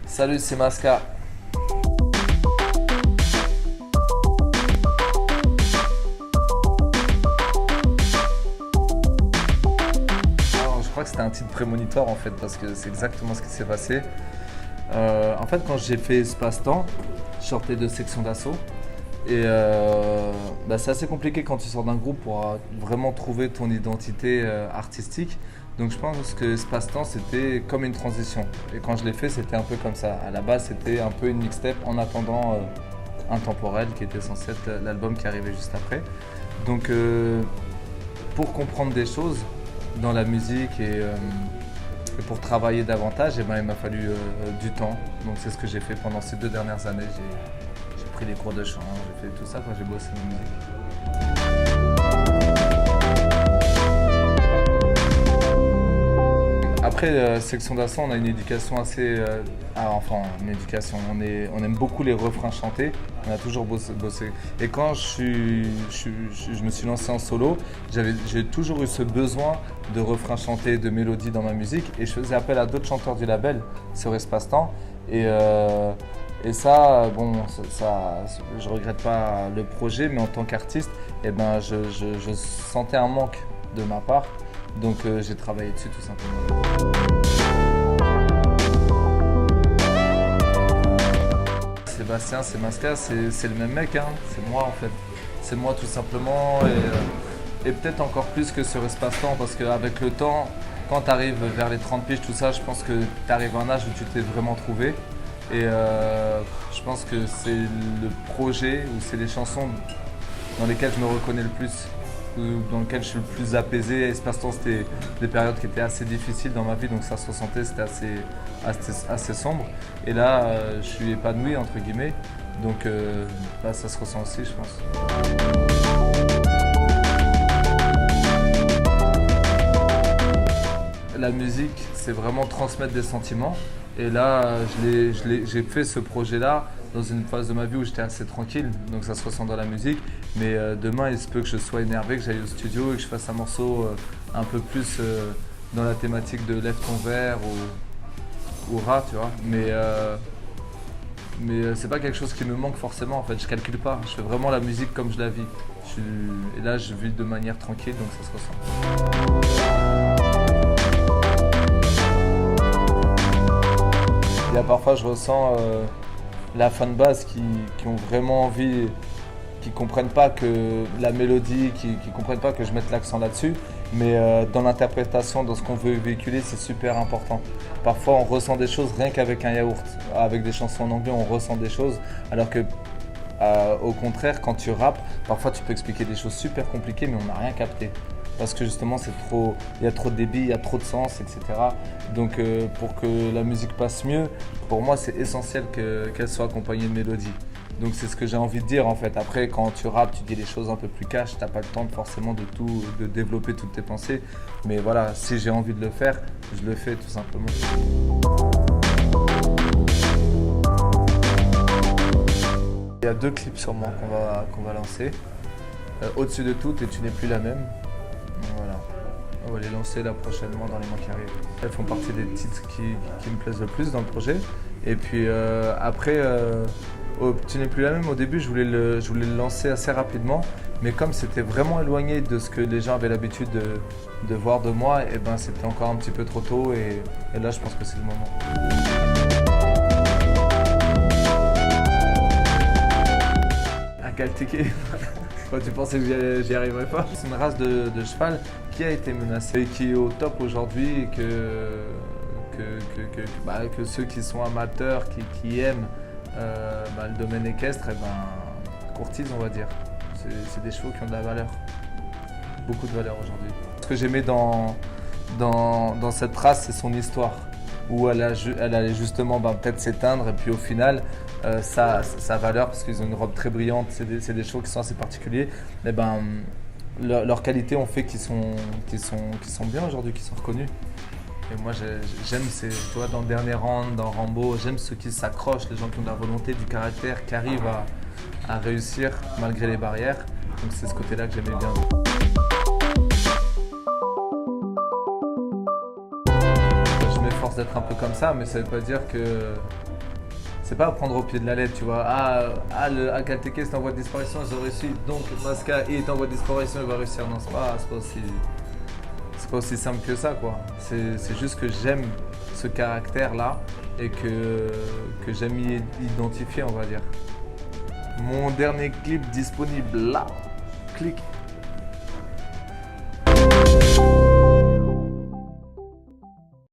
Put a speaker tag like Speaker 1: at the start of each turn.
Speaker 1: Salut, c'est Masca. Alors, je crois que c'était un titre prémonitoire en fait, parce que c'est exactement ce qui s'est passé. En fait, quand j'ai fait Espace-Temps, je sortais de section d'assaut. Et c'est assez compliqué quand tu sors d'un groupe pour vraiment trouver ton identité artistique. Donc je pense que Espace-Temps c'était comme une transition. Et quand je l'ai fait, c'était un peu comme ça. À la base, c'était un peu une mixtape en attendant Intemporel qui était censé être l'album qui arrivait juste après. Donc pour comprendre des choses dans la musique et pour travailler davantage, il m'a fallu du temps. Donc c'est ce que j'ai fait pendant ces 2 dernières années. J'ai pris des cours de chant, j'ai fait tout ça quand j'ai bossé la musique. Après, section d'assaut, on a une éducation assez... une éducation, on aime beaucoup les refrains chantés, on a toujours bossé. Et quand je me suis lancé en solo, j'ai toujours eu ce besoin de refrains chantés, de mélodies dans ma musique. Et je faisais appel à d'autres chanteurs du label sur Espace-Temps. Et ça, je regrette pas le projet, mais en tant qu'artiste, je sentais un manque de ma part. Donc j'ai travaillé dessus tout simplement. Sébastien, c'est Masca, c'est le même mec, hein. C'est moi en fait. C'est moi tout simplement et peut-être encore plus que sur Espace-Temps parce qu'avec le temps, quand tu arrives vers les 30 piges, tout ça, je pense que tu arrives à un âge où tu t'es vraiment trouvé. Et je pense que c'est le projet ou c'est les chansons dans lesquelles je me reconnais le plus, dans lequel je suis le plus apaisé. Espace-Temps, c'était des périodes qui étaient assez difficiles dans ma vie, donc ça se ressentait, c'était assez sombre. Et là, je suis épanoui, entre guillemets, donc ça se ressent aussi, je pense. La musique, c'est vraiment transmettre des sentiments. Et là, j'ai fait ce projet-là dans une phase de ma vie où j'étais assez tranquille, donc ça se ressent dans la musique. Mais demain, il se peut que je sois énervé, que j'aille au studio et que je fasse un morceau un peu plus dans la thématique de Lève ton verre ou Rat, tu vois. Mais c'est pas quelque chose qui me manque forcément, en fait, je calcule pas. Je fais vraiment la musique comme je la vis. Et là, je vis de manière tranquille, donc ça se ressent. Et parfois, je ressens la fanbase qui ont vraiment envie, qui comprennent pas que la mélodie, qui comprennent pas que je mette l'accent là-dessus, mais dans l'interprétation, dans ce qu'on veut véhiculer, c'est super important. Parfois, on ressent des choses rien qu'avec un yaourt. Avec des chansons en anglais, on ressent des choses, alors que au contraire, quand tu rappes, parfois tu peux expliquer des choses super compliquées, mais on n'a rien capté. Parce que justement, il y a trop de débit, il y a trop de sens, etc. Donc pour que la musique passe mieux, pour moi, c'est essentiel qu'elle soit accompagnée de mélodie. Donc c'est ce que j'ai envie de dire en fait. Après, quand tu rappes, tu dis les choses un peu plus cash, t'as pas le temps forcément de développer toutes tes pensées. Mais voilà, si j'ai envie de le faire, je le fais tout simplement. Il y a 2 clips sûrement qu'on va lancer. Au-dessus de tout, et tu n'es plus la même. Voilà. On va les lancer là prochainement dans les mois qui arrivent. Elles font partie des titres qui me plaisent le plus dans le projet. Et puis après, Tu n'es plus la même, au début je voulais le lancer assez rapidement. Mais comme c'était vraiment éloigné de ce que les gens avaient l'habitude de voir de moi, et c'était encore un petit peu trop tôt et là je pense que c'est le moment. Un caltiqué. Quand tu pensais que j'y arriverais pas. C'est une race de cheval qui a été menacée et qui est au top aujourd'hui et que ceux qui sont amateurs, qui aiment le domaine équestre, courtisent on va dire. C'est des chevaux qui ont de la valeur, beaucoup de valeur aujourd'hui. Ce que j'aimais dans cette race, c'est son histoire, où elle allait justement peut-être s'éteindre et puis au final, sa valeur, parce qu'ils ont une robe très brillante, c'est des chevaux qui sont assez particuliers, leur qualité ont fait qu'ils sont bien aujourd'hui, qu'ils sont reconnus. Et moi j'aime tu vois, dans le dernier round, dans Rambo, j'aime ceux qui s'accrochent, les gens qui ont de la volonté, du caractère, qui arrivent à réussir malgré les barrières. Donc c'est ce côté-là que j'aimais bien. Je m'efforce d'être un peu comme ça, mais ça ne veut pas dire que C'est pas à prendre au pied de la lettre, tu vois. Le Akalteke est en voie de disparition, ils ont réussi. Donc Masca est en voie de disparition, il va réussir. Non, c'est pas aussi simple que ça, quoi. C'est juste que j'aime ce caractère-là et que j'aime y identifier, on va dire. Mon dernier clip disponible là. Clique.